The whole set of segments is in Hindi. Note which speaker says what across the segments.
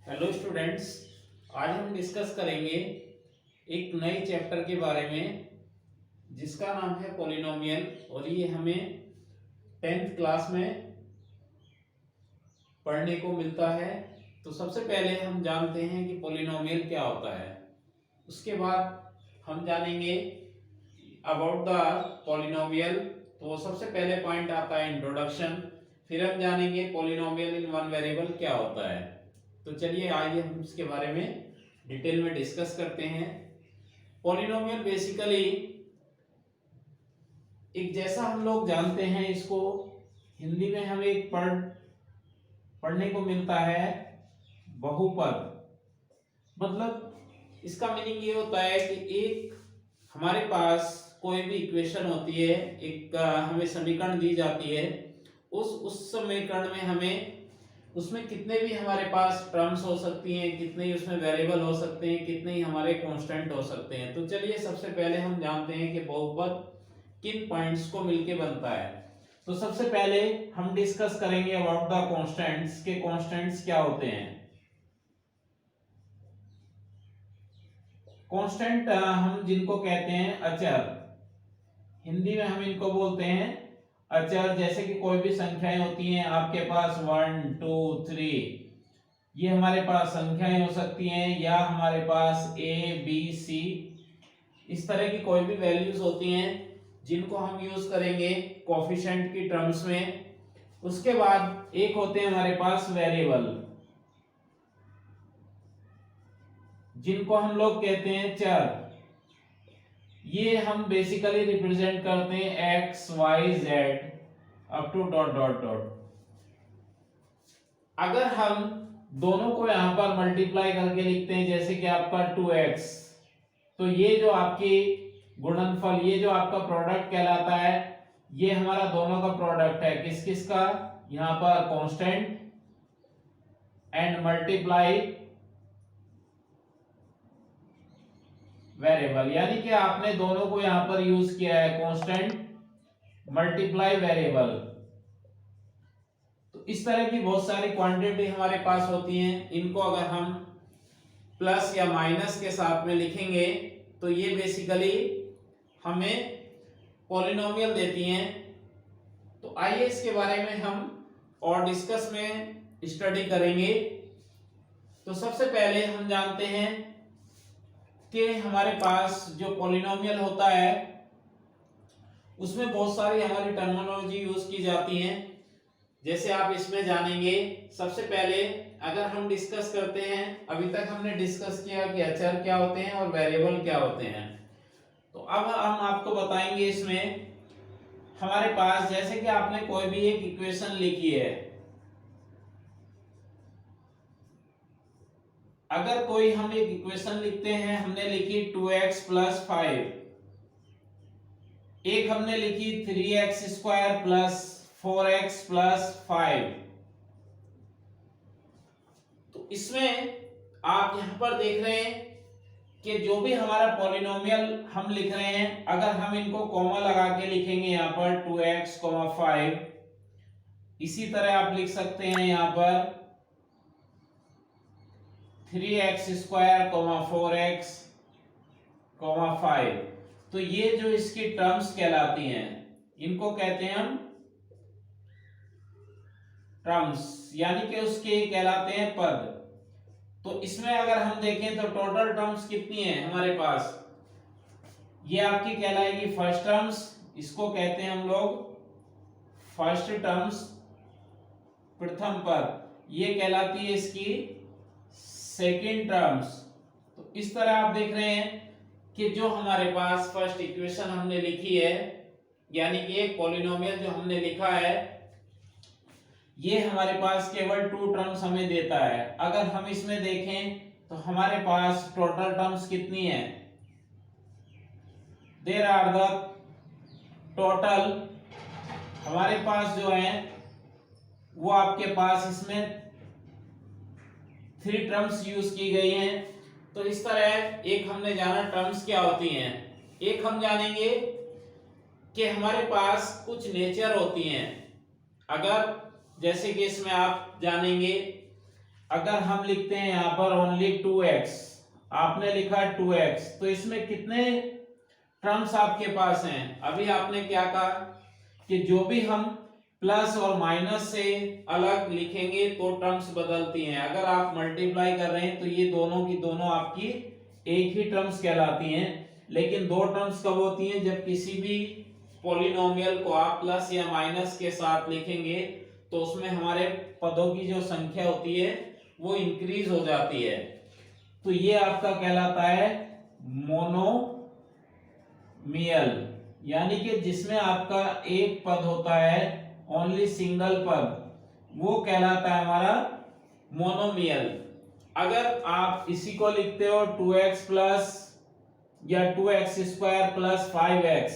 Speaker 1: Hello students. आज हम डिस्कस करेंगे एक नए चैप्टर के बारे में जिसका नाम है पॉलिनोमियल और ये हमें 10th क्लास में पढ़ने को मिलता है। तो सबसे पहले हम जानते हैं कि पॉलिनोमियल क्या होता है। उसके बाद हम जानेंगे अबाउट द पॉलिनोमियल। तो सबसे पहले पॉइंट आता है इंट्रोडक्शन। फिर हम जानेंगे पॉलिनोमियल इन वन वेरिएबल क्या होता है। तो चलिए आइए हम इसके बारे में डिटेल में डिस्कस करते हैं। पॉलिनोमियल बेसिकली एक जैसा हम लोग जानते हैं, इसको हिंदी में हमें एक पढ़ने को मिलता है बहुपद। मतलब इसका मीनिंग ये होता है कि एक हमारे पास कोई भी इक्वेशन होती है, एक हमें समीकरण दी जाती है। उस समीकरण में हमें उसमें कितने भी हमारे पास टर्म्स हो सकती हैं, कितने ही उसमें वेरिएबल हो सकते हैं, कितने ही हमारे कांस्टेंट हो सकते हैं। तो चलिए सबसे पहले हम जानते हैं कि बहुपद किन पॉइंट्स को मिलके बनता है। तो सबसे पहले हम डिस्कस करेंगे अबाउट द कांस्टेंट्स के कांस्टेंट्स क्या होते हैं। कांस्टेंट हम जिनको कहते हैं अचर, हिंदी में हम इनको बोलते हैं अचर। जैसे कि कोई भी संख्याएं होती हैं आपके पास 1 2 3, ये हमारे पास संख्याएं हो सकती हैं, या हमारे पास ए बी सी इस तरह की कोई भी वैल्यूज होती हैं जिनको हम यूज करेंगे कोफिशिएंट की टर्म्स में। उसके बाद एक होते हैं हमारे पास वेरिएबल, जिनको हम लोग कहते हैं चर। ये हम बेसिकली रिप्रेजेंट करते हैं x y z up to dot dot dot. अगर हम दोनों को यहां पर मल्टीप्लाई करके लिखते हैं, जैसे कि आपका 2x, तो ये जो आपकी गुणनफल, ये जो आपका प्रोडक्ट कहलाता है, ये हमारा दोनों का प्रोडक्ट है। किस किस का? यहां पर कांस्टेंट एंड मल्टीप्लाई वेरिएबल, यानी कि आपने दोनों को यहां पर यूज किया है, कांस्टेंट मल्टीप्लाई वेरिएबल। तो इस तरह की बहुत सारी क्वांटिटी हमारे पास होती हैं। इनको अगर हम प्लस या माइनस के साथ में लिखेंगे तो ये बेसिकली हमें पॉलिनोमियल देती हैं। तो आइए इसके बारे में हम और डिस्कस में स्टडी करेंगे। तो सबसे पहले हम जानते हैं कि हमारे पास जो पॉलिनोमियल होता है उसमें बहुत सारी हमारी टर्मिनोलॉजी यूज की जाती हैं। जैसे आप इसमें जानेंगे, सबसे पहले अगर हम डिस्कस करते हैं, अभी तक हमने डिस्कस किया कि अचर क्या होते हैं और वेरिएबल क्या होते हैं। तो अब हम आपको बताएंगे इसमें हमारे पास, जैसे कि आपने कोई भी एक इक्वेशन लिखी है, अगर कोई हम एक इक्वेशन लिखते हैं, हमने लिखी 2x + 5, एक हमने लिखी 3x² + 4x + 5। तो इसमें आप यहां पर देख रहे हैं कि जो भी हमारा पॉलिनोमियल हम लिख रहे हैं, अगर हम इनको कॉमा लगा के लिखेंगे यहां पर 2x, 5, इसी तरह आप लिख सकते हैं यहां पर 3x², 4x, 5। तो ये जो इसकी टर्म्स कहलाती हैं, इनको कहते हैं हम टर्म्स, यानी कि उसके कहलाते हैं पद। तो इसमें अगर हम देखें तो टोटल टर्म्स कितनी है हमारे पास, ये आपकी कहलाएगी फर्स्ट टर्म्स, इसको कहते हैं हम लोग फर्स्ट टर्म्स, प्रथम पद। ये कहलाती है इसकी सेकंड टर्म्स। तो इस तरह आप देख रहे हैं कि जो हमारे पास फर्स्ट इक्वेशन हमने लिखी है, यानी कि एक पॉलिनोमियल जो हमने लिखा है, ये हमारे पास केवल 2 टर्म्स हमें देता है। अगर हम इसमें देखें तो हमारे पास टोटल टर्म्स कितनी है, देयर आर द टोटल, हमारे पास जो है वो आपके पास इसमें 3 टर्म्स यूज की गई हैं। तो इस तरह एक हमने जाना टर्म्स क्या होती हैं, एक हम जानेंगे कि हमारे पास कुछ नेचर होती हैं। अगर जैसे कि इसमें आप जानेंगे अगर हम लिखते हैं यहाँ पर ओनली 2x, आपने लिखा 2x, तो इसमें कितने टर्म्स आपके पास हैं? अभी आपने क्या कहा कि जो भी हम प्लस और माइनस से अलग लिखेंगे तो टर्म्स बदलती हैं। अगर आप मल्टीप्लाई कर रहे हैं तो ये दोनों की दोनों आपकी एक ही टर्म्स कहलाती हैं। लेकिन दो टर्म्स कब होती हैं? जब किसी भी पॉलिनोमियल को आप प्लस या माइनस के साथ लिखेंगे तो उसमें हमारे पदों की जो संख्या होती है वो इंक्रीज हो जाती है। तो ये आपका कहलाता है मोनोमियल, यानी कि जिसमें आपका एक पद होता है, ओनली सिंगल पद, वो कहलाता है हमारा मोनोमियल। अगर आप इसी को लिखते हो 2x प्लस या 2x² प्लस 5x,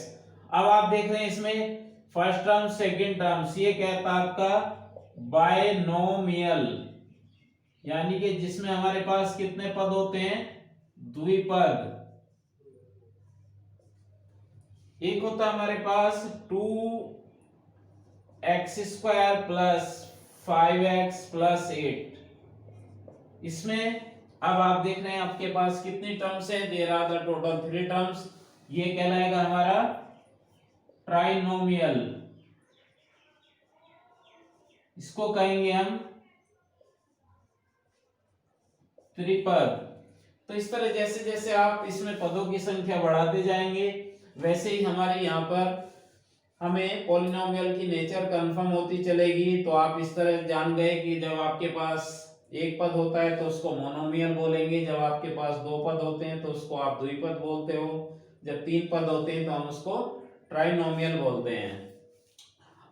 Speaker 1: अब आप देख रहे हैं इसमें फर्स्ट टर्म सेकेंड टर्म्स, ये कहता है आपका बायनोमियल, यानी कि जिसमें हमारे पास कितने पद होते हैं? द्विपद। एक होता है हमारे पास 2x² प्लस 5x प्लस 8। इसमें अब आप देख रहे हैं आपके पास कितनी टर्म्स है? There are the total 3 terms. ये कहलाएगा हमारा ट्राइनोमियल, इसको कहेंगे हम त्रिपद। तो इस तरह जैसे जैसे आप इसमें पदों की संख्या बढ़ाते जाएंगे वैसे ही हमारे यहाँ पर हमें पॉलिनोमियल की नेचर कंफर्म होती चलेगी। तो आप इस तरह जान गए कि जब आपके पास एक पद होता है तो उसको मोनोमियल बोलेंगे, जब आपके पास दो पद होते हैं तो उसको आप द्विपद बोलते हो, जब तीन पद होते हैं तो हम उसको ट्राइनोमियल बोलते हैं।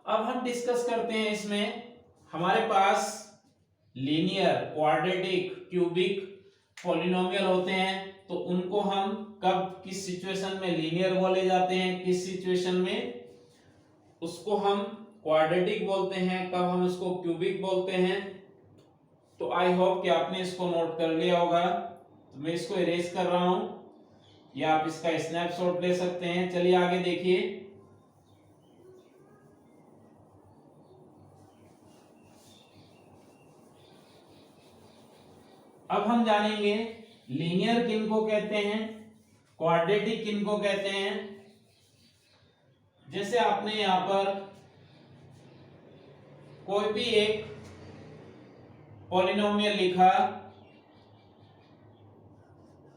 Speaker 1: अब हम डिस्कस करते हैं इसमें हमारे पास लीनियर, क्वाड्रेटिक, क्यूबिक पॉलिनोमियल होते हैं तो उनको हम कब किस सिचुएशन में लीनियर बोले जाते हैं, किस सिचुएशन में उसको हम क्वाड्रेटिक बोलते हैं, कब हम उसको क्यूबिक बोलते हैं। तो आई होप कि आपने इसको नोट कर लिया होगा। तो मैं इसको इरेज कर रहा हूं या आप इसका स्नैपशॉट ले सकते हैं। चलिए आगे देखिए। अब हम जानेंगे लीनियर किनको कहते हैं, क्वाड्रेटिक किनको कहते हैं। जैसे आपने यहां पर कोई भी एक पॉलिनोमियल लिखा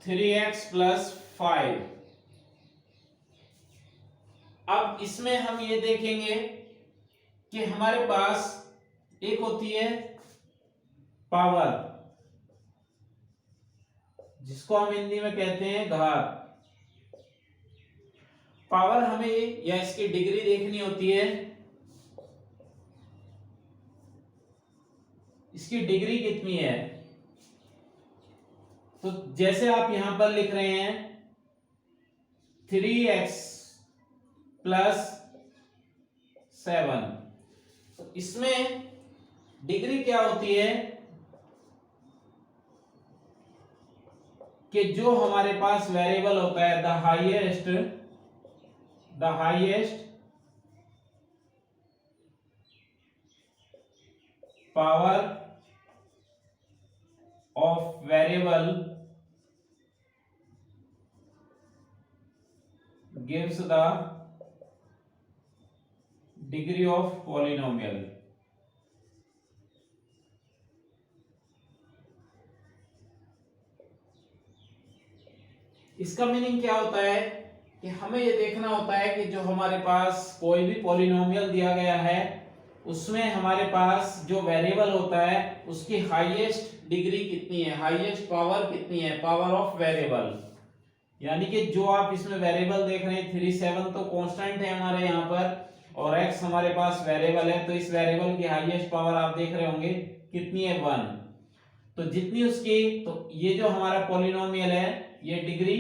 Speaker 1: 3x प्लस 5। अब इसमें हम ये देखेंगे कि हमारे पास एक होती है पावर, जिसको हम हिंदी में कहते हैं घात। पावर हमें या इसकी डिग्री देखनी होती है, इसकी डिग्री कितनी है। तो जैसे आप यहां पर लिख रहे हैं 3x प्लस 7, तो इसमें डिग्री क्या होती है कि जो हमारे पास वेरिएबल होता है the highest power of variable gives the degree of polynomial। इसका मीनिंग क्या होता है कि हमें यह देखना होता है कि जो हमारे पास कोई भी पॉलिनोमियल दिया गया है उसमें हमारे पास जो वेरिएबल होता है उसकी हाईएस्ट डिग्री कितनी है, हाईएस्ट पावर कितनी है, पावर ऑफ वेरिएबल। यानी कि जो आप इसमें वेरिएबल देख रहे हैं 3 7 तो कांस्टेंट है हमारे यहाँ पर और x हमारे पास वेरिएबल है, तो इस वेरिएबल की हाईएस्ट पावर आप देख रहे होंगे कितनी है 1। तो जितनी उसकी, तो ये जो हमारा पॉलिनोमियल है ये डिग्री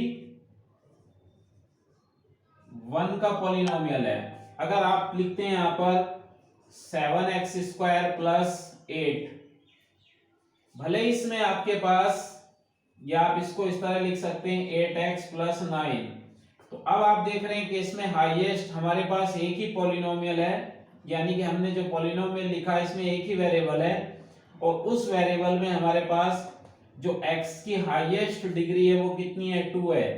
Speaker 1: 1 का पॉलिनोमियल है। अगर आप लिखते हैं यहाँ पर 7x² प्लस 8, भले इसमें आपके पास, या आप इसको इस तरह लिख सकते हैं 8x प्लस 9। तो अब आप देख रहे हैं कि इसमें हाईएस्ट हमारे पास एक ही पॉलिनोमियल है, यानी कि हमने जो पॉलिनोमियल लिखा है इसमें एक ही वेरिएबल है और उस वेरिएबल में हमारे पास जो x की हाईएस्ट डिग्री है वो कितनी है, 2 है।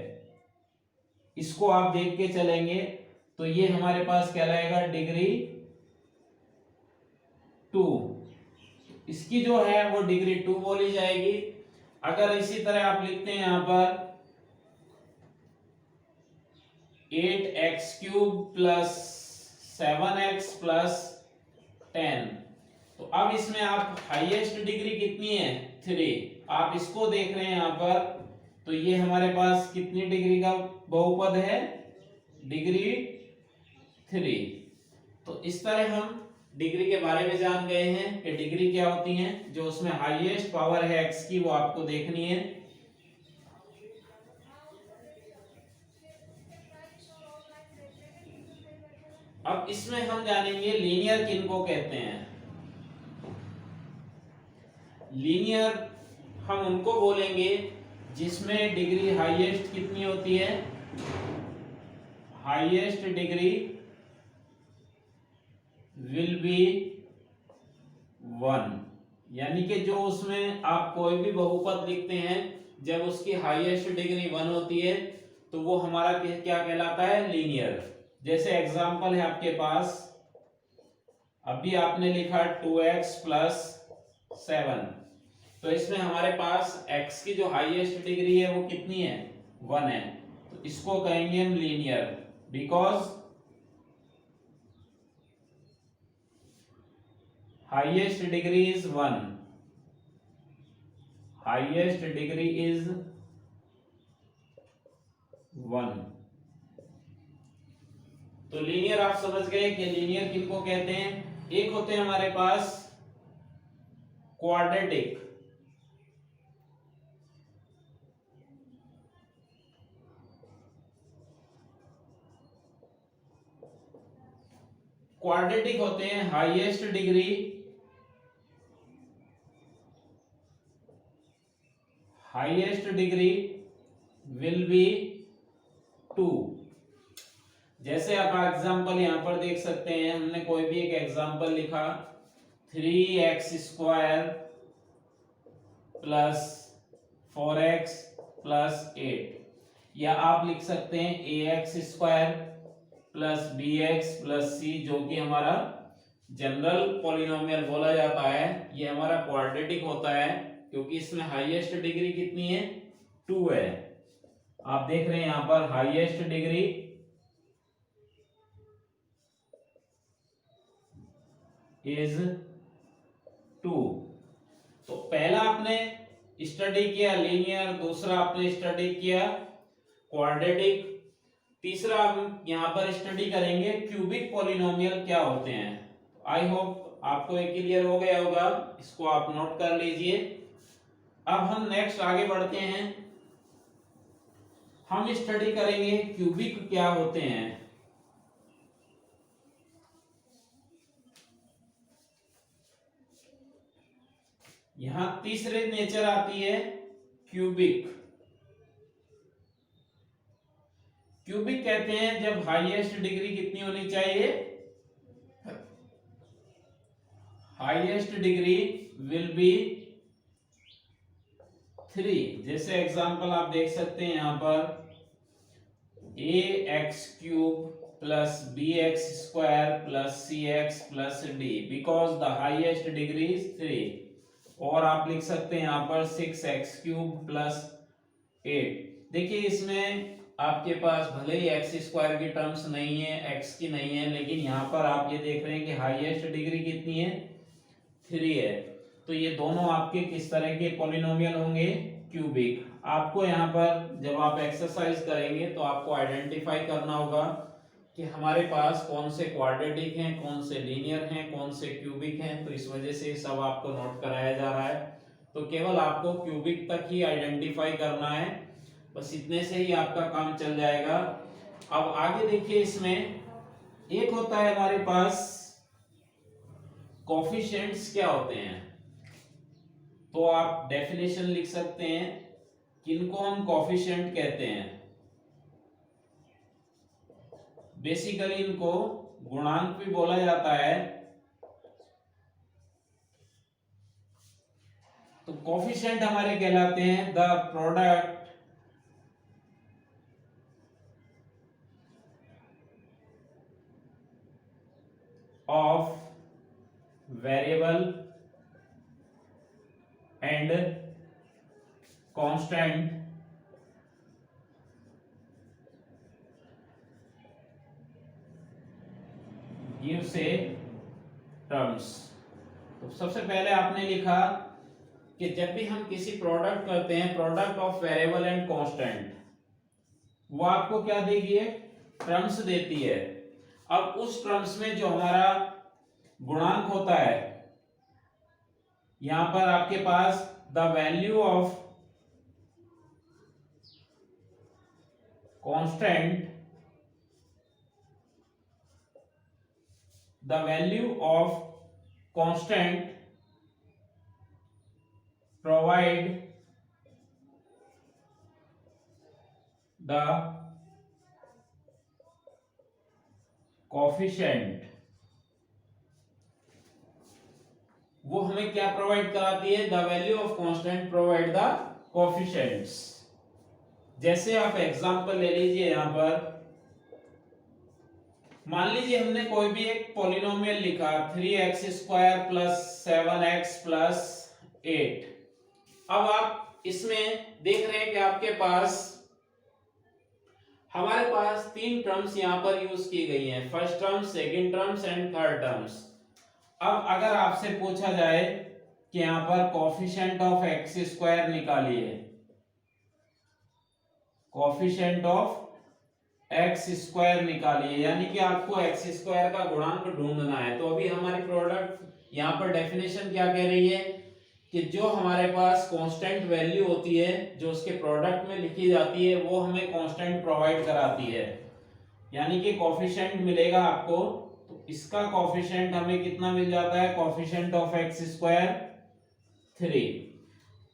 Speaker 1: इसको आप देख के चलेंगे तो ये हमारे पास कहलाएगा डिग्री 2। इसकी जो है वो डिग्री 2 बोली जाएगी। अगर इसी तरह आप लिखते हैं यहां पर 8x³ प्लस 7x प्लस 10, तो अब इसमें आप हाईएस्ट डिग्री कितनी है, 3। आप इसको देख रहे हैं यहां पर, तो ये हमारे पास कितनी डिग्री का बहुपद है, डिग्री 3। तो इस तरह हम डिग्री के बारे में जान गए हैं कि डिग्री क्या होती है। जो उसमें हाईएस्ट पावर है x की वो आपको देखनी है। अब इसमें हम जानेंगे लीनियर किनको कहते हैं। लीनियर हम उनको बोलेंगे जिसमें डिग्री हाईएस्ट कितनी होती है, हाईएस्ट डिग्री विल बी 1। यानी कि जो उसमें आप कोई भी बहुपद लिखते हैं जब उसकी हाईएस्ट डिग्री 1 होती है तो वो हमारा क्या कहलाता है, लीनियर। जैसे एग्जांपल है आपके पास, अभी आपने लिखा 2x प्लस 7, तो इसमें हमारे पास x की जो हाईएस्ट डिग्री है वो कितनी है, 1 है। तो इसको कहेंगे हम linear, because highest degree is 1, highest degree is 1। तो लीनियर आप समझ गए कि लीनियर किनको कहते हैं। एक होते हैं हमारे पास क्वाड्रेटिक। क्वाड्रेटिक होते हैं हाईएस्ट डिग्री विल बी 2। जैसे आप एग्जांपल यहां पर देख सकते हैं, हमने कोई भी एक एग्जांपल लिखा 3x² प्लस 4x प्लस 8, या आप लिख सकते हैं ax² plus bx plus c, जो कि हमारा जनरल पॉलिनोमियल बोला जाता है। ये हमारा क्वाड्रेटिक होता है क्योंकि इसमें हाईएस्ट डिग्री कितनी है, 2 है। आप देख रहे हैं यहां पर हाईएस्ट डिग्री इज 2। तो पहला आपने स्टडी किया लीनियर, दूसरा आपने स्टडी किया क्वाड्रेटिक, तीसरा हम यहां पर स्टडी करेंगे क्यूबिक पॉलिनोमियल क्या होते हैं। आई होप आपको ये क्लियर हो गया होगा, इसको आप नोट कर लीजिए। अब हम नेक्स्ट आगे बढ़ते हैं, हम स्टडी करेंगे क्यूबिक क्या होते हैं। यहां तीसरे नेचर आती है क्यूबिक। क्यूबिक कहते हैं जब हाईएस्ट डिग्री कितनी होनी चाहिए, हाईएस्ट डिग्री विल बी 3। जैसे एग्जांपल आप देख सकते हैं यहां पर ax³ plus bx² plus cx plus d, because the highest degree is 3। और आप लिख सकते हैं यहां पर 6x³ प्लस 8। देखिए इसमें आपके पास भले ही x² की टर्म्स नहीं है, x की नहीं है, लेकिन यहाँ पर आप ये देख रहे हैं कि हाईएस्ट डिग्री कितनी है, 3 है। तो ये दोनों आपके किस तरह के पॉलिनोमियल होंगे, क्यूबिक। आपको यहाँ पर जब आप एक्सरसाइज करेंगे तो आपको आइडेंटिफाई करना होगा कि हमारे पास कौन से क्वाड्रेटिक हैं, कौन से लीनियर हैं, कौन से क्यूबिक हैं। तो इस वजह से सब आपको नोट कराया जा रहा है। तो केवल आपको क्यूबिक तक ही आइडेंटिफाई करना है, बस इतने से ही आपका काम चल जाएगा। अब आगे देखिए, इसमें एक होता है हमारे पास कोफिशिएंट्स क्या होते हैं। तो आप डेफिनेशन लिख सकते हैं किनको हम कोफिशिएंट कहते हैं। बेसिकली इनको गुणांक भी बोला जाता है। तो कोफिशिएंट हमारे कहलाते हैं the product of variable and constant gives A terms. तो सबसे पहले आपने लिखा कि जब भी हम किसी प्रोडक्ट करते हैं, product of variable and constant, वो आपको क्या देगी? टर्म्स देती है। अब उस टर्म्स में जो हमारा गुणांक होता है, यहां पर आपके पास the value of constant, the value of constant provide the coefficient, वो हमें क्या प्रोवाइड कराती है? The value of constant provide the coefficients. जैसे आप एग्जांपल ले लीजिए, यहां पर मान लीजिए हमने कोई भी एक पॉलिनोमियल लिखा 3x² प्लस 7x प्लस 8। अब आप इसमें देख रहे हैं कि आपके पास, हमारे पास 3 टर्म्स यहां पर यूज की गई हैं, first term, second terms and third terms. अब अगर आपसे पूछा जाए कि यहां पर कोएफिशिएंट ऑफ x² निकालिए, कोएफिशिएंट ऑफ x² निकालिए, यानी कि आपको x² का गुणांक ढूंढना है। तो अभी हमारी प्रोडक्ट यहां पर डेफिनेशन क्या कह रही है कि जो हमारे पास कांस्टेंट वैल्यू होती है, जो उसके प्रोडक्ट में लिखी जाती है, वो हमें कांस्टेंट प्रोवाइड कराती है, यानी कि कोएफिशिएंट मिलेगा आपको। तो इसका कोएफिशिएंट हमें कितना मिल जाता है? Coefficient of x² 3।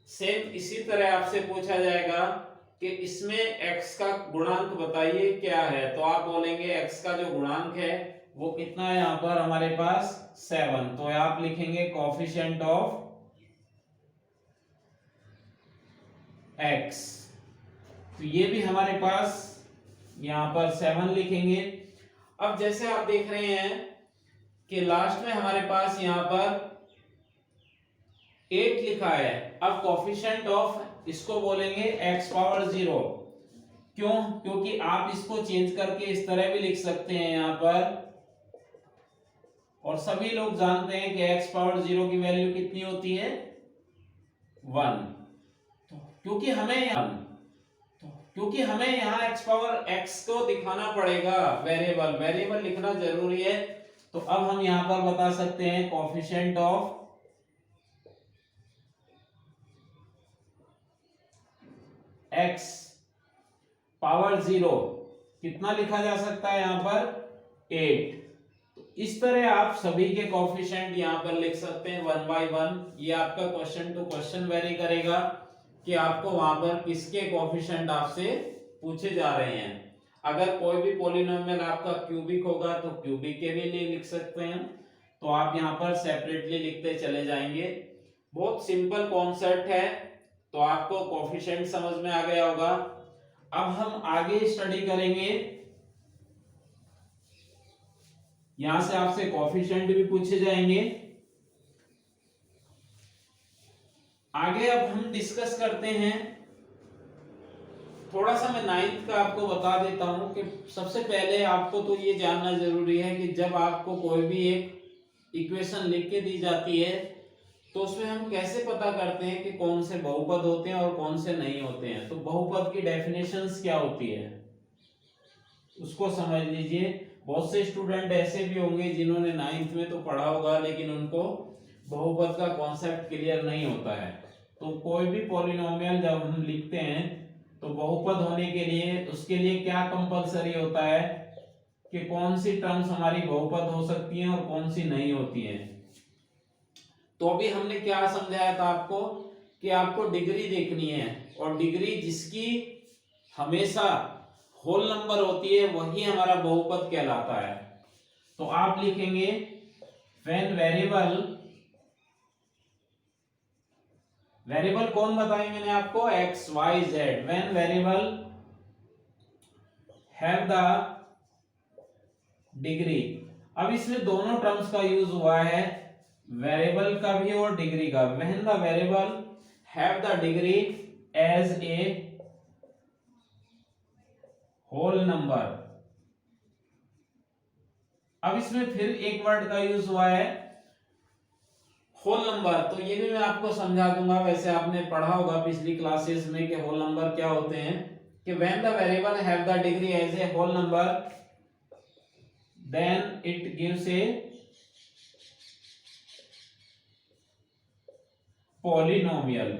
Speaker 1: सेम इसी तरह आपसे पूछा जाएगा कि इसमें x का गुणांक बताइए क्या है, तो आप बोलेंगे x का जो गुणांक है वो कितना है? यहाँ पर हमारे पास 7। तो आप लिखेंगे कोएफिशिएंट ऑफ x, तो ये भी हमारे पास यहां पर 7 लिखेंगे। अब जैसे आप देख रहे हैं कि लास्ट में हमारे पास यहां पर 8 लिखा है। अब कोएफिशिएंट ऑफ इसको बोलेंगे x⁻0। क्यों? क्योंकि आप इसको चेंज करके इस तरह भी लिख सकते हैं यहां पर, और सभी लोग जानते हैं कि x⁻0 की वैल्यू कितनी होती है? 1। क्योंकि हमें यहाँ x को दिखाना पड़ेगा, वेरिएबल लिखना जरूरी है। तो अब हम यहाँ पर बता सकते हैं कोएफिशिएंट ऑफ x⁻0 कितना लिखा जा सकता है? यहाँ पर 8। तो इस तरह आप सभी के कोएफिशिएंट यहाँ पर लिख सकते हैं 1 by 1। ये आपका क्वेश्चन टू क्वेश्चन वेरी करेगा कि आपको वहां पर किसके कोएफिशिएंट आपसे पूछे जा रहे हैं। अगर कोई भी पॉलिनोमियल आपका क्यूबिक होगा तो क्यूबिक के भी लिए लिख सकते हैं, तो आप यहाँ पर सेपरेटली लिखते चले जाएंगे। बहुत सिंपल कॉन्सेप्ट है, तो आपको कोएफिशिएंट समझ में आ गया होगा। अब हम आगे स्टडी करेंगे, यहां से आपसे कोएफिशिएंट भी पूछे जाएंगे। आगे अब हम डिस्कस करते हैं, थोड़ा सा मैं 9th का आपको बता देता हूं कि सबसे पहले आपको तो ये जानना जरूरी है कि जब आपको कोई भी एक इक्वेशन लिख के दी जाती है तो उसमें हम कैसे पता करते हैं कि कौन से बहुपद होते हैं और कौन से नहीं होते हैं। तो बहुपद की डेफिनेशंस क्या होती है उसको समझ लीजिए। बहुत से स्टूडेंट ऐसे भी होंगे जिन्होंने 9th में तो पढ़ा होगा लेकिन उनको बहुपद का कॉन्सेप्ट क्लियर नहीं होता है। तो कोई भी पॉलिनोमियल जब हम लिखते हैं तो बहुपद होने के लिए उसके लिए क्या कंपलसरी होता है कि कौन सी टर्म्स हमारी बहुपद हो सकती हैं और कौन सी नहीं होती हैं। तो अभी हमने क्या समझाया था आपको कि आपको डिग्री देखनी है, और डिग्री जिसकी हमेशा होल नंबर होती है वही हमारा बहुपद कहलाता है। तो आप लिखेंगे व्हेन वेरिएबल कौन बताई मैंने आपको, x y z. When variable have the degree, अब इसमें दोनों टर्म्स का यूज हुआ है, वेरिएबल का भी और डिग्री का। When the variable have the degree as a whole number. अब इसमें फिर एक वर्ड का यूज हुआ है, होल नंबर। तो ये भी मैं आपको समझा दूंगा, वैसे आपने पढ़ा होगा पिछली क्लासेस में कि होल नंबर क्या होते हैं। कि when the variable have the degree as a whole number then it gives a polynomial.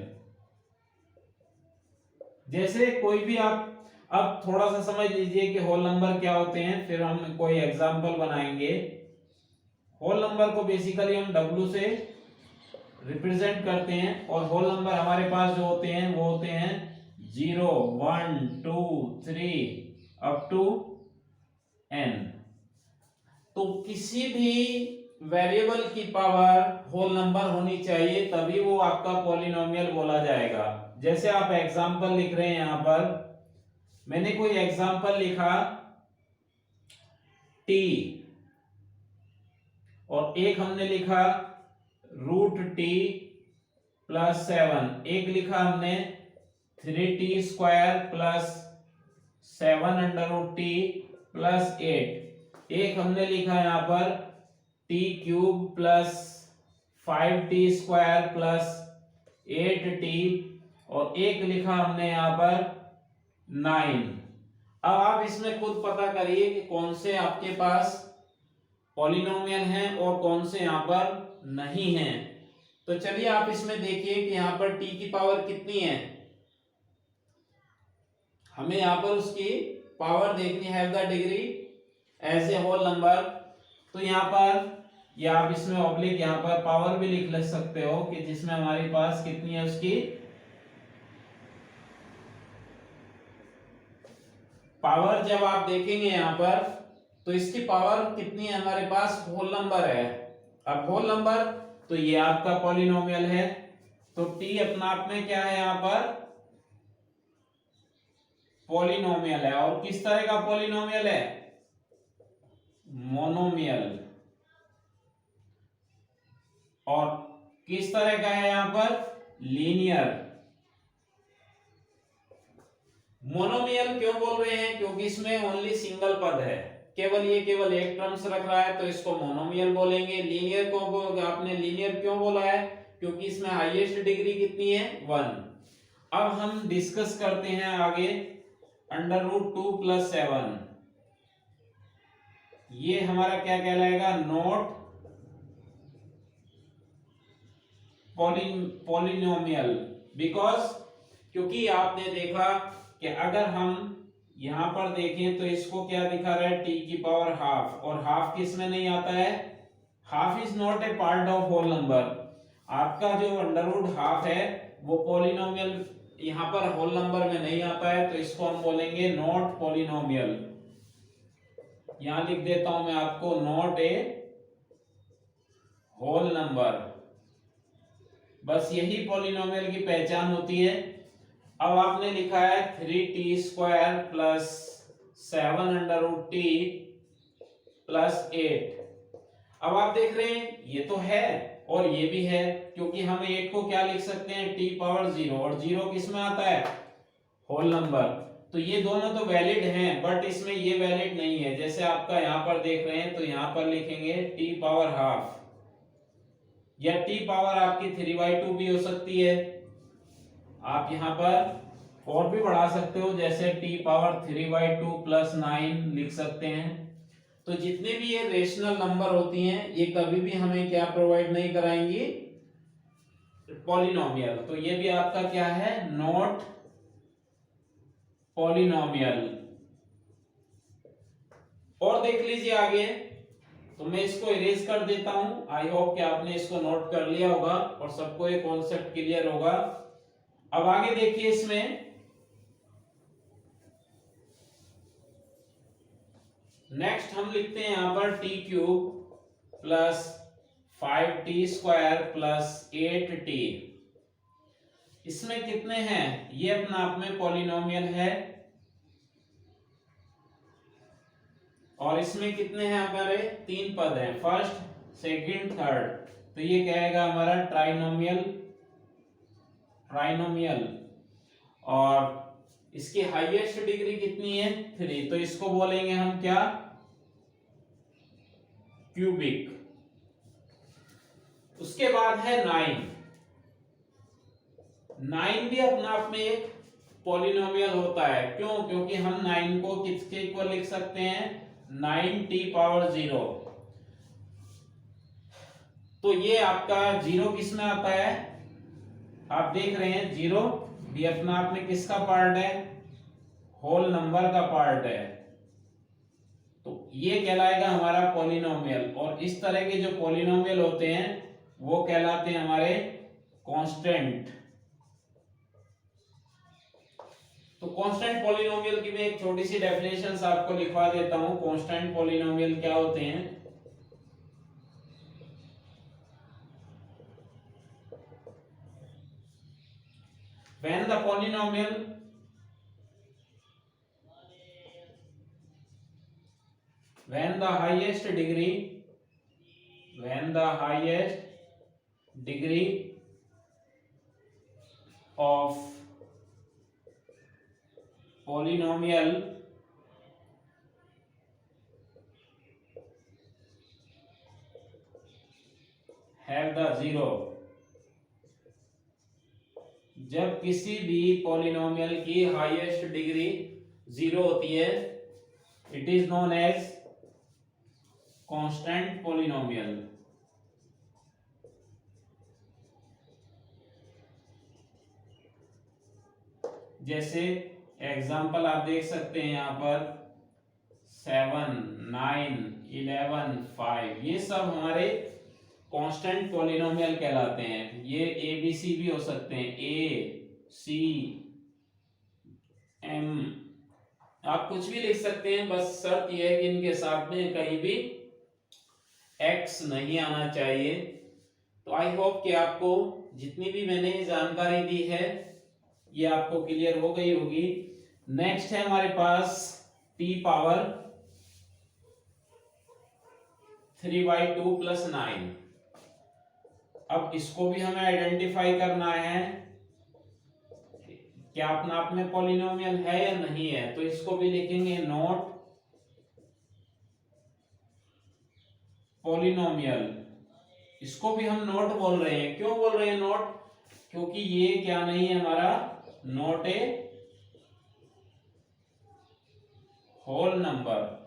Speaker 1: जैसे कोई भी आप अब थोड़ा सा समझ लीजिए कि होल नंबर क्या होते हैं, फिर हम कोई एग्जांपल बनाएंगे। होल नंबर को बेसिकली हम W से रिप्रेजेंट करते हैं, और होल नंबर हमारे पास जो होते हैं वो होते हैं 0 1 2 3 अप टू n। तो किसी भी वेरिएबल की पावर होल नंबर होनी चाहिए, तभी वो आपका पॉलिनोमियल बोला जाएगा। जैसे आप एग्जांपल लिख रहे हैं, यहां पर मैंने कोई एग्जांपल लिखा t, और एक हमने लिखा √t प्लस 7, एक लिखा हमने 3t² प्लस 7√t प्लस 8, एक हमने लिखा यहां पर t³ plus 5t² plus 8t, और एक लिखा हमने यहां पर 9। अब आप इसमें खुद पता करिए कि कौन से आपके पास पॉलिनोमियल हैं और कौन से यहां पर नहीं हैं। तो चलिए आप इसमें देखिए कि यहां पर t की पावर कितनी है, हमें यहां पर उसकी पावर देखनी है, the degree as a whole number. तो यहां पर या आप इसमें ऑब्लिक यहां पर पावर भी लिख सकते हो, कि जिसमें हमारे पास कितनी है उसकी पावर। जब आप देखेंगे यहां पर तो इसकी पावर कितनी है, हमारे पास होल नंबर है। अब होल नंबर तो ये आपका पॉलिनोमियल है, तो t अपना आप में क्या है, यहां पर पॉलिनोमियल है। और किस तरह का पॉलिनोमियल है, मोनोमियल। और किस तरह का है यहां पर, लीनियर। मोनोमियल क्यों बोल रहे हैं, क्योंकि इसमें ओनली सिंगल पद है, केवल एक टर्म्स रख रहा है, तो इसको मोनोमियल बोलेंगे। लीनियर को आपने लीनियर क्यों बोला है, क्योंकि इसमें हाईएस्ट डिग्री कितनी है, 1। अब हम डिस्कस करते हैं आगे √2 प्लस 7, ये हमारा क्या कहलाएगा, नॉट पॉलिनोमियल। बिकॉज क्योंकि आपने देखा कि अगर हम यहां पर देखें तो इसको क्या दिखा रहा है, t की पावर हाफ, और हाफ किस में नहीं आता है, half is not a part of whole number. आपका जो √हाफ है वो पॉलिनोमियल यहां पर होल नंबर में नहीं आता है, तो इसको हम बोलेंगे नॉट पॉलिनोमियल। यहां लिख देता हूं मैं आपको, नॉट ए होल नंबर। बस यही पॉलिनोमियल की पहचान होती है। अब आपने लिखा है 3t² प्लस 7√t प्लस 8। अब आप देख रहे हैं ये तो है और ये भी है, क्योंकि हम 8 को क्या लिख सकते हैं, t पावर 0, और 0 किस में आता है, होल नंबर। तो ये दोनों तो वैलिड हैं, बट इसमें ये वैलिड नहीं है। जैसे आपका यहां पर देख रहे हैं, तो यहां पर लिखेंगे t पावर हाफ, या t पावर आपकी 3/2 भी हो सकती है। आप यहां पर और भी बढ़ा सकते हो, जैसे t पावर 3/2 प्लस 9 लिख सकते हैं। तो जितने भी ये रेशनल नंबर होती हैं, ये कभी भी हमें क्या प्रोवाइड नहीं कराएंगी, पॉलिनोमियल। तो ये भी आपका क्या है, नॉट पॉलिनोमियल। और देख लीजिए आगे, तो मैं इसको इरेज कर देता हूं। आई होप कि आपने इसको नोट कर लिया होगा और सबको ये कॉन्सेप्ट क्लियर होगा। अब आगे देखिए, इसमें नेक्स्ट हम लिखते हैं यहां पर t³ plus 5t² plus 8t। इसमें कितने हैं, ये अपना आप में पॉलिनोमियल है, और इसमें कितने हैं हमारे, 3 पद हैं, फर्स्ट सेकंड थर्ड, तो ये क्या आएगा हमारा ट्राइनोमियल। और इसकी हाईएस्ट डिग्री कितनी है, 3, तो इसको बोलेंगे हम क्या, क्यूबिक। उसके बाद है 9 भी अपना आप में एक पॉलिनोमियल होता है। क्यों, क्योंकि हम 9 को किसके इक्वल लिख सकते हैं, 9t⁻0। तो ये आपका 0 किस में आता है, आप देख रहे हैं 0 भी अपना आप में किसका पार्ट है, होल नंबर का पार्ट है, तो ये कहलाएगा हमारा पॉलिनोमियल। और इस तरह के जो पॉलिनोमियल होते हैं वो कहलाते हैं हमारे कांस्टेंट। तो कांस्टेंट पॉलिनोमियल की मैं एक छोटी सी डेफिनेशन आपको लिखवा देता हूं। कांस्टेंट पॉलिनोमियल क्या होते हैं, when the polynomial when the highest degree of polynomial have the 0, जब किसी भी पॉलिनोमियल की हाईएस्ट डिग्री 0 होती है, it is known as constant polynomial. जैसे एग्जांपल आप देख सकते हैं यहाँ पर 7, 9, 11, 5, ये सब हमारे कांस्टेंट पॉलिनोमियल कहलाते हैं। ये ABC भी हो सकते हैं, A, C, M, आप कुछ भी लिख सकते हैं, बस शर्त यह है कि इनके साथ में कहीं भी X नहीं आना चाहिए। तो आई होप कि आपको जितनी भी मैंने जानकारी दी है ये आपको क्लियर हो गई होगी। नेक्स्ट है हमारे पास t⁻3/2 + 9। अब इसको भी हमें आइडेंटिफाई करना है क्या अपना आप में पॉलिनोमियल है या नहीं है, तो इसको भी लिखेंगे नॉट पॉलिनोमियल। इसको भी हम नॉट बोल रहे हैं, क्यों बोल रहे हैं नॉट, क्योंकि ये क्या नहीं है हमारा, नॉट ए होल नंबर।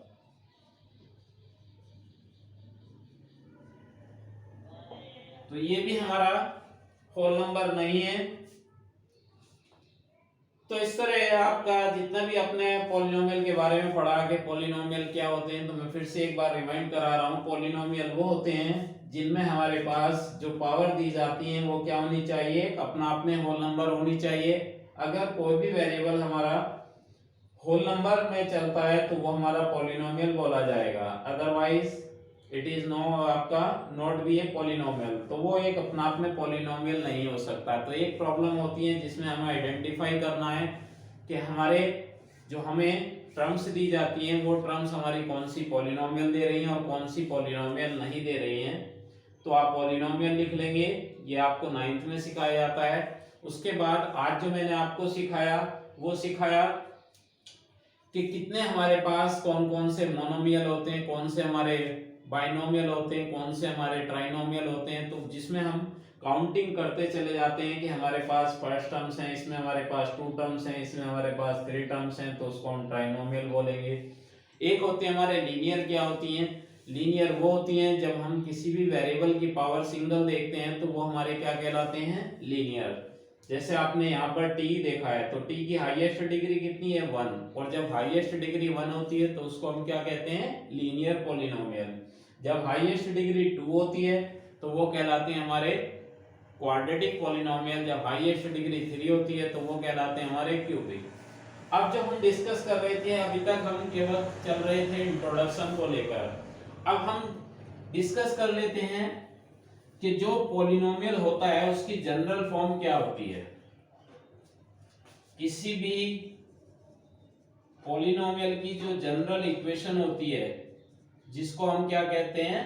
Speaker 1: तो ये भी हमारा होल नंबर नहीं है। तो इस तरह आपका जितना भी अपने पॉलिनोमियल के बारे में पढ़ा कि पॉलिनोमियल क्या होते हैं, तो मैं फिर से एक बार रिमाइंड करा रहा हूं। पॉलिनोमियल वो होते हैं जिनमें हमारे पास जो पावर दी जाती है वो क्या होनी चाहिए, अपना आप में होल नंबर होनी चाहिए। अगर कोई भी वेरिएबल हमारा होल नंबर में चलता है तो वो हमारा पॉलिनोमियल बोला जाएगा, अदरवाइज इट इज नो आपका नॉट बी ए पॉलिनोमियल, तो वो एक अपना आप में पॉलिनोमियल नहीं हो सकता। तो एक प्रॉब्लम होती है जिसमें हमें आइडेंटिफाई करना है कि हमारे जो हमें टर्म्स दी जाती हैं वो टर्म्स हमारी कौन सी पॉलिनोमियल दे रही हैं और कौन सी पॉलिनोमियल नहीं दे रही हैं। तो आप पॉलिनोमियल लिख लेंगे, ये आपको 9th में सिखाया जाता है। उसके बाद आज जो मैंने आपको सिखाया वो सिखाया कि कितने हमारे पास कौन कौन से मोनोमियल होते हैं, कौन से हमारे बाइनोमियल होते हैं, कौन से हमारे ट्राइनोमियल होते हैं, तो जिसमें हम काउंटिंग करते चले जाते हैं कि हमारे पास फर्स्ट टर्म्स हैं, इसमें हमारे पास 2 टर्म्स हैं, इसमें हमारे पास 3 टर्म्स हैं, तो उसको हम ट्राइनोमियल बोलेंगे। एक होते हैं हमारे लीनियर, क्या होती हैं, लीनियर वो होती हैं जब हम किसी भी वेरिएबल की पावर सिंगल देखते हैं तो वो हमारे क्या कहलाते हैं, लीनियर। जैसे आपने यहाँ पर t देखा है तो t की हाईएस्ट डिग्री कितनी है, 1, और जब हाईएस्ट डिग्री 1 होती है तो उसको हम क्या कहते हैं, लीनियर पॉलिनोमियल। जब हाईएस्ट डिग्री 2 होती है तो वो कहलाते हैं हमारे क्वाड्रेटिक पॉलिनोमियल। जब हाईएस्ट डिग्री 3 होती है तो वो कहलाते हैं हमारे क्यूबिक। अब जब हम डिस्कस कर रहे थे, अभी तक हम केवल चल रहे थे इंट्रोडक्शन को लेकर, अब हम डिस्कस कर लेते हैं कि जो पॉलिनोमियल होता है उसकी जनरल फॉर्म क्या होती है। किसी भी पॉलिनोमियल की जो जनरल इक्वेशन होती है, जिसको हम क्या कहते हैं,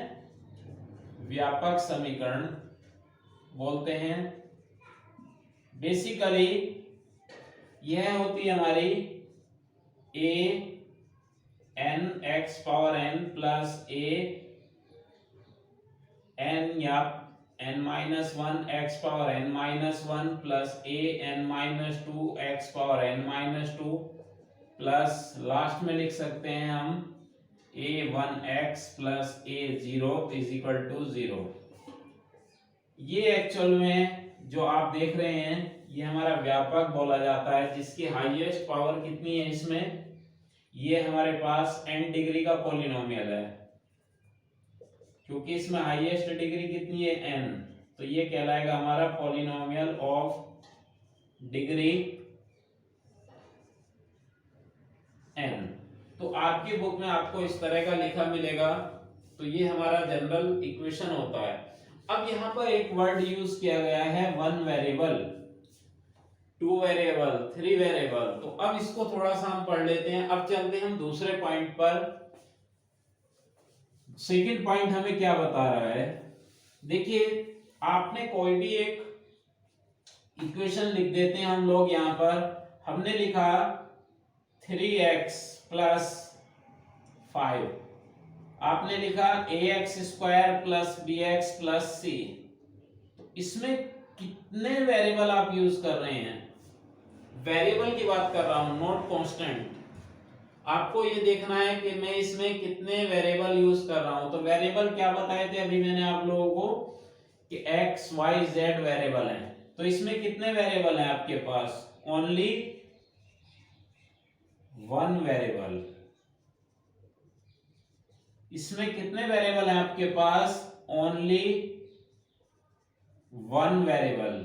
Speaker 1: व्यापक समीकरण बोलते हैं। बेसिकली यह होती है हमारी a n x power n plus a n या n minus 1 x power n minus 1 plus a n minus 2 x power n minus 2 plus last में लिख सकते हैं हम a1x plus a0 is equal to 0। ये एक्चुअल में जो आप देख रहे हैं ये हमारा व्यापक बोला जाता है, जिसकी हाईएस्ट पावर कितनी है इसमें, ये हमारे पास n डिग्री का पॉलिनोमियल है, क्योंकि इसमें हाईएस्ट डिग्री कितनी है n, तो ये कहलाएगा हमारा पॉलिनोमियल ऑफ डिग्री n। तो आपकी बुक में आपको इस तरह का लिखा मिलेगा। तो ये हमारा जनरल इक्वेशन होता है। अब यहाँ पर एक वर्ड यूज किया गया है, one variable, two variable, three variable. तो अब इसको थोड़ा सा हम पढ़ लेते हैं। अब चलते हैं हम दूसरे पॉइंट पर। सेकंड पॉइंट हमें क्या बता रहा है, देखिए आपने कोई भी एक इक्वेशन लिख देते हैं हम लोग। यहाँ पर हमने लिखा 3x प्लस 5, आपने लिखा ax square plus bx plus c। तो इसमें कितने वेरिएबल आप यूज कर रहे हैं, वेरिएबल की बात कर रहा हूं, नॉट कांस्टेंट। आपको ये देखना है कि मैं इसमें कितने वेरिएबल यूज कर रहा हूं। तो वेरिएबल क्या बताए थे अभी मैंने आप लोगों को कि x y z वेरिएबल हैं। तो इसमें कितने वेरिएबल हैं आपके पास, ओनली वन वेरिएबल। इसमें कितने वेरिएबल हैं आपके पास, ओनली वन वेरिएबल।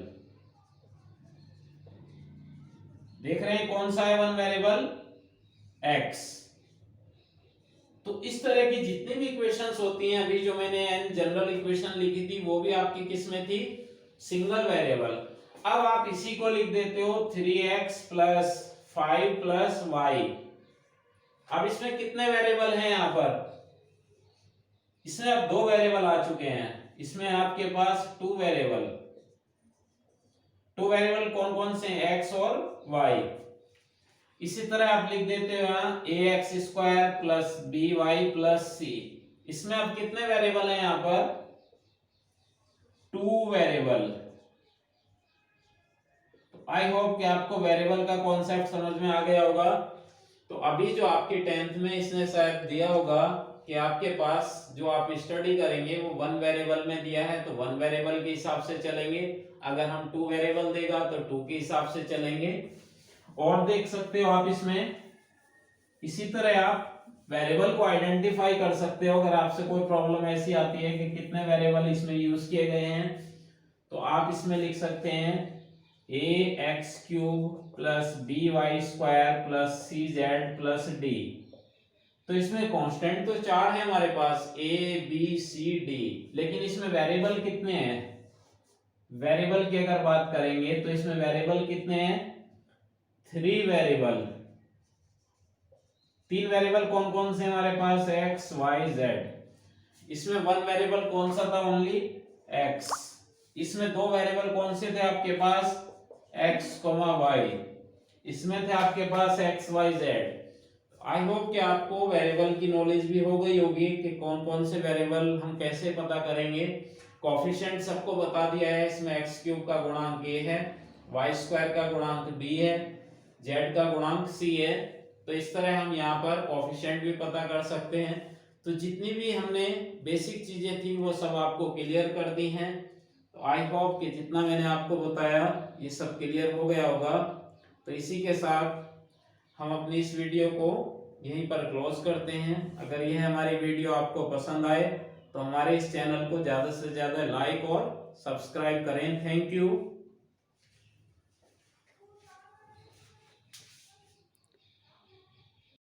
Speaker 1: देख रहे हैं कौन सा है वन वेरिएबल, x। तो इस तरह की जितनी भी इक्वेशंस होती हैं, अभी जो मैंने जनरल इक्वेशन लिखी थी वो भी आपकी किस में थी, सिंगल वेरिएबल। अब आप इसी को लिख देते हो 3x प्लस 5 प्लस y। अब इसमें कितने वेरिएबल हैं, यहाँ पर इसमें अब दो वेरिएबल आ चुके हैं। इसमें आपके पास टू वेरिएबल कौन कौन से हैं, x और y। इसी तरह आप लिख देते हो ax square plus by plus c। इसमें अब कितने वेरिएबल हैं, यहाँ पर टू वेरिएबल। आई होप कि आपको वेरिएबल का कॉन्सेप्ट समझ में आ गया होगा। तो अभी जो आपके 10th में इसने शायद दिया होगा कि आपके पास जो आप स्टडी करेंगे वो वन वेरिएबल में दिया है, तो वन वेरिएबल के हिसाब से चलेंगे। अगर हम टू वेरिएबल देगा तो टू के हिसाब से चलेंगे। और देख सकते हो आप इसमें इसी तरह आप वेरिएबल को आइडेंटिफाई कर सकते हो। अगर आपसे कोई प्रॉब्लम ऐसी आती है कि कितने वेरिएबल इसमें यूज किए गए हैं, तो आप इसमें लिख सकते हैं ax cube plus by square plus cz plus d। तो इसमें कांस्टेंट तो चार है हमारे पास, a b c d, लेकिन इसमें वेरिएबल कितने हैं, वेरिएबल की अगर बात करेंगे तो इसमें वेरिएबल कितने हैं, थ्री वेरिएबल। तीन वेरिएबल कौन कौन से हमारे पास, x y z। इसमें वन वेरिएबल कौन सा था, ओनली x। इसमें दो वेरिएबल कौन से थे आपके पास, x, y। इसमें थे आपके पास x y z। I hope कि आपको वेरिएबल की नॉलेज भी हो गई होगी कि कौन कौन से वेरिएबल हम कैसे पता करेंगे। कोफिशिएंट सबको बता दिया है। इसमें x क्यूब का गुणांक a है, y स्क्वायर का गुणांक b है, z का गुणांक c है। तो इस तरह हम यहाँ पर कोफिशिएंट भी पता कर सकते हैं। तो जितनी भी हमने बेसिक चीजें थी वो सब आपको क्लियर कर दी हैं। तो आई होप कि जितना मैंने आपको बताया ये सब क्लियर हो गया होगा। तो इसी के साथ हम अपनी इस वीडियो को यहीं पर क्लोज करते हैं। अगर यह हमारी वीडियो आपको पसंद आए तो हमारे इस चैनल को ज़्यादा से ज़्यादा लाइक और सब्सक्राइब करें। Thank you.